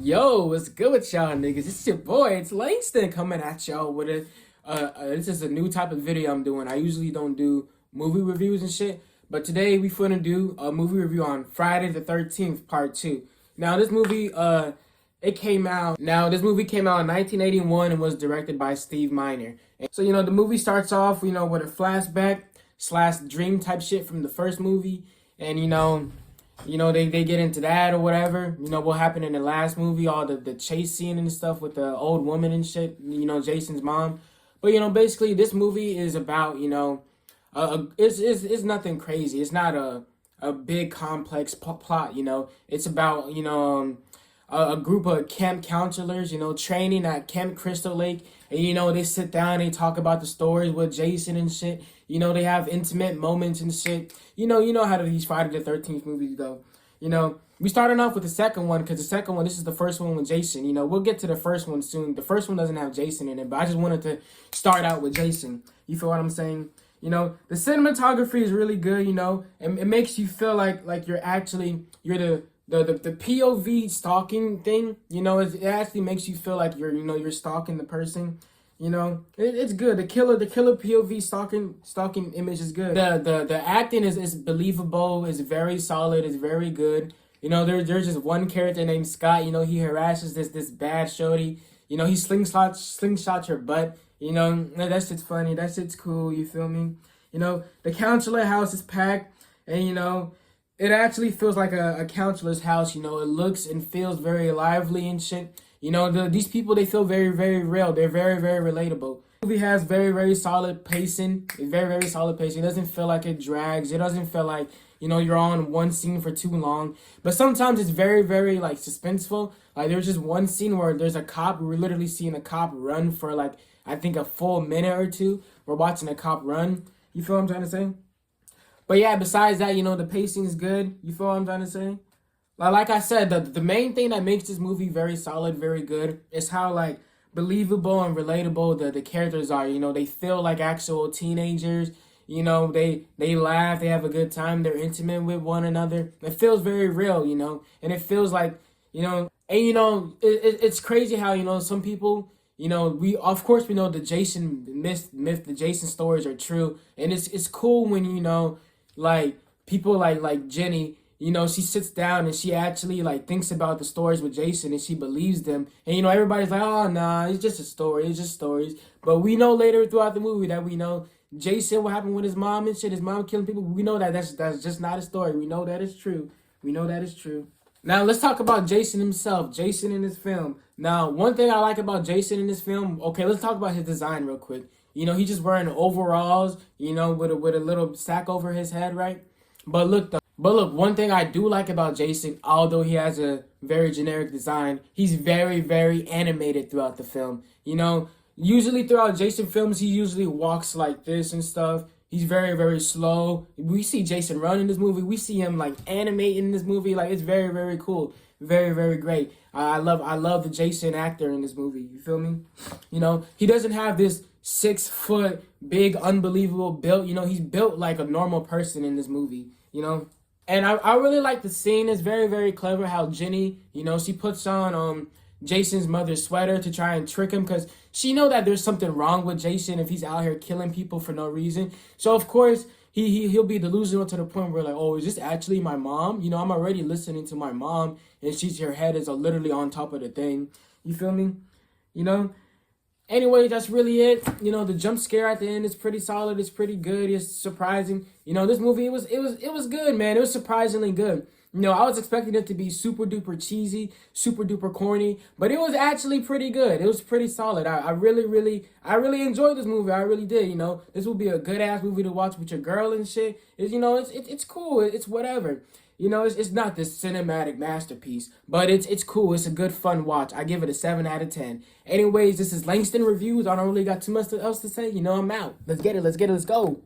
Yo, what's good with y'all niggas? It's your boy, it's Langston coming at y'all with this is a new type of video I'm doing. I usually don't do movie reviews and shit, but today we finna do a movie review on Friday the 13th, part 2. Now this movie, this movie came out in 1981 and was directed by Steve Miner. So, the movie starts off, with a flashback slash dream type shit from the first movie, and they get into that or whatever. What happened in the last movie, all the chase scene and stuff with the old woman and shit, Jason's mom. But, basically this movie is about, it's nothing crazy. It's not a big complex plot, It's about, a group of camp counselors, training at Camp Crystal Lake. And, they sit down, they talk about the stories with Jason and shit. They have intimate moments and shit. You know how these Friday the 13th movies go. We started off with the second one because the second one, this is the first one with Jason. We'll get to the first one soon. The first one doesn't have Jason in it, but I just wanted to start out with Jason. You feel what I'm saying? The cinematography is really good, and it makes you feel like you're the POV stalking thing, it actually makes you feel like you're stalking the person. It's good. The killer POV stalking image is good. The acting is believable, is very solid, is very good. There's just one character named Scott, he harasses this bad shorty. He slingshots her butt. That shit's funny, that shit's cool, you feel me? The counselor house is packed, and it actually feels like a counselor's house. It looks and feels very lively and shit. These people, they feel very, very real. They're very, very relatable. The movie has very, very solid pacing. Very, very solid pacing. It doesn't feel like it drags. It doesn't feel like, you're on one scene for too long. But sometimes it's very, very, suspenseful. There's just one scene where there's a cop. We're literally seeing a cop run for, I think a full minute or two. We're watching a cop run. You feel what I'm trying to say? But yeah, besides that, the pacing is good. You feel what I'm trying to say? Like I said, the main thing that makes this movie very solid, very good, is how, believable and relatable the characters are. They feel like actual teenagers. They laugh, they have a good time, they're intimate with one another. It feels very real, and it feels like, it's crazy how, some people, we know the Jason myth, the Jason stories are true. And it's cool when, people like Jenny, she sits down and she actually thinks about the stories with Jason and she believes them. And everybody's like, oh nah, it's just a story, it's just stories. But we know later throughout the movie that Jason, what happened with his mom and shit, his mom killing people. We know that's just not a story. We know that is true. We know that is true. Now let's talk about Jason himself, Jason in this film. Now, one thing I like about Jason in this film, okay, let's talk about his design real quick. He's just wearing overalls, with a little sack over his head, right? But look, one thing I do like about Jason, although he has a very generic design, he's very, very animated throughout the film. Usually throughout Jason films, he usually walks like this and stuff. He's very, very slow. We see Jason run in this movie. We see him animate in this movie. It's very, very cool. Very, very great. I love the Jason actor in this movie. You feel me? He doesn't have this 6-foot big unbelievable build. He's built like a normal person in this movie. And I really like the scene. It's very, very clever how Jenny, she puts on Jason's mother's sweater to try and trick him because she know that there's something wrong with Jason if he's out here killing people for no reason. So of course he'll be delusional to the point where oh, is this actually my mom? I'm already listening to my mom and her head is literally on top of the thing. You feel me? Anyway, that's really it. The jump scare at the end is pretty solid. It's pretty good. It's surprising. This movie, it was good, man. It was surprisingly good. I was expecting it to be super duper cheesy, super duper corny, but it was actually pretty good. It was pretty solid. I really enjoyed this movie. I really did. This will be a good ass movie to watch with your girl and shit. It's cool. It's whatever. It's not this cinematic masterpiece, but it's cool. It's a good fun watch. I give it a 7 out of 10. Anyways, this is Langston Reviews. I don't really got too much else to say. I'm out. Let's get it. Let's go.